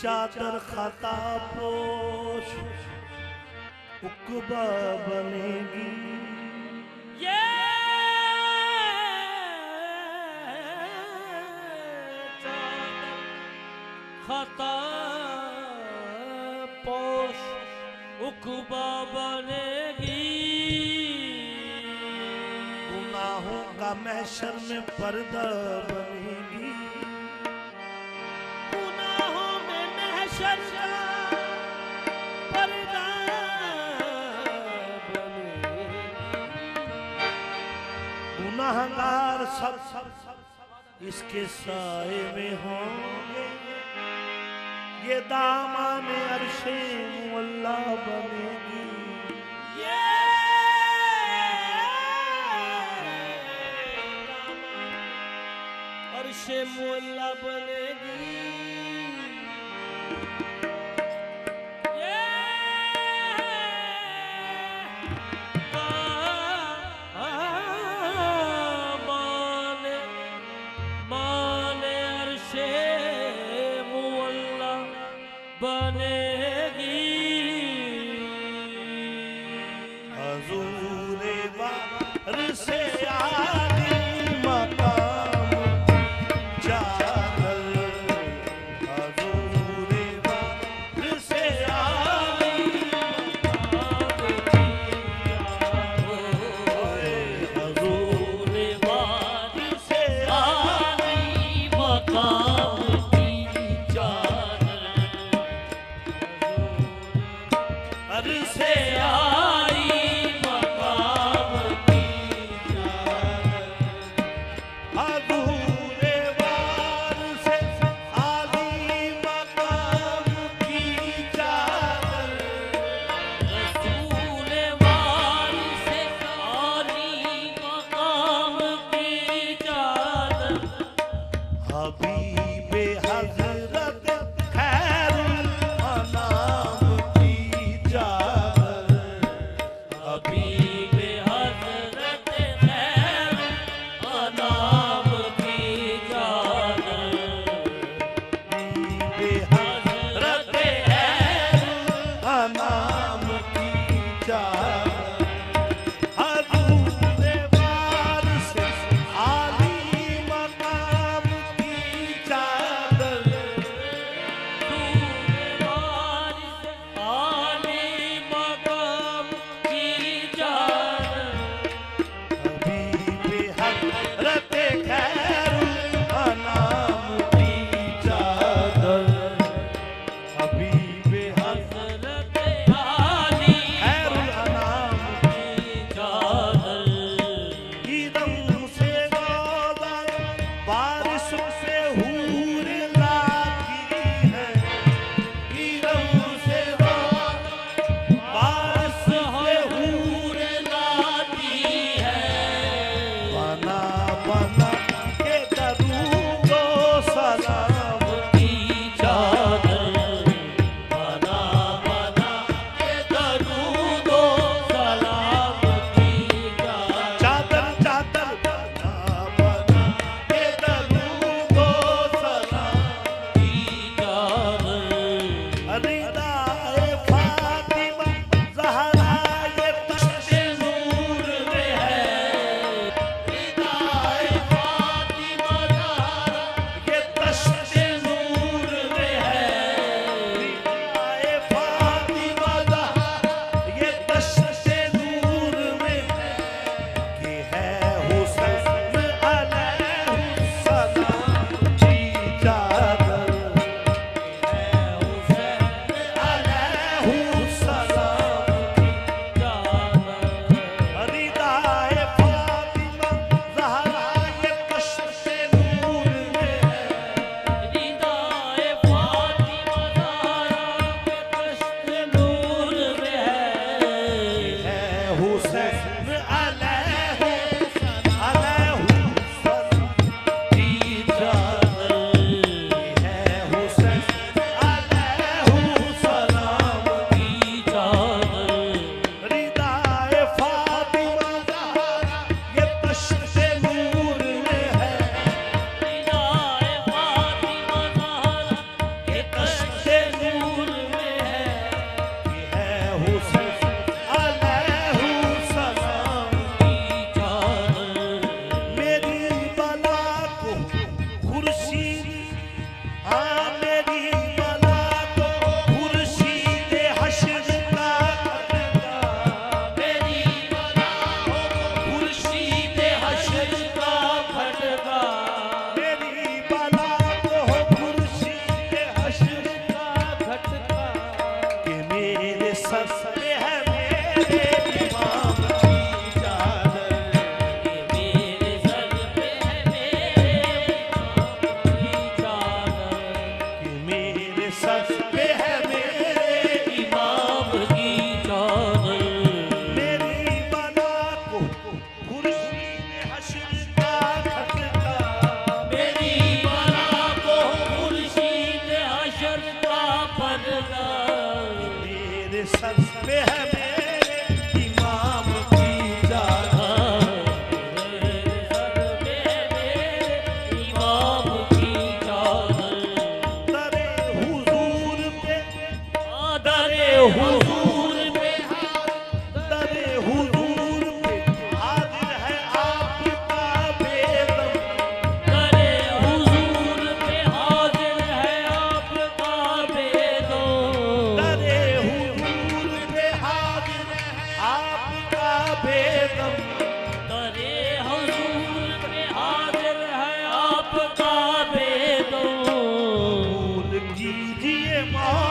चादर खाता पोश उकबा बनेगी। ये खाता पोश उकबा बनेगी। गुनाहों का महशर में पर्दा बनेगी। गुनाहों में महशर का पर्दा बनेगी। गुनाहगार सब इसके साए में होंगे। ये दामन अर्शे मुअल्ला बनेगी। ये अर्शे मुअल्ला बनेगी। माने अर्शे मुअल्ला बनेगी। हजूर बार से आली मकाम चादर। हजूर बार से आली हजूर बार से आली मकाम की चादर। हर से आई मकाम चादर मेरे सर पे है मेरे इमाम की चादर। इमाम की चादर दरे हुजूर पे दरे हुजूर पे दरे हुजूर पे हाजिर है आपका बेदम। दरे हुजूर पे हाजिर है आपका बेदो दरे हुजूर पे हाजिर है आपका बेदम। दरे हुजूर पे हाजिर है आपका बेदो कबूल कीजिए मौला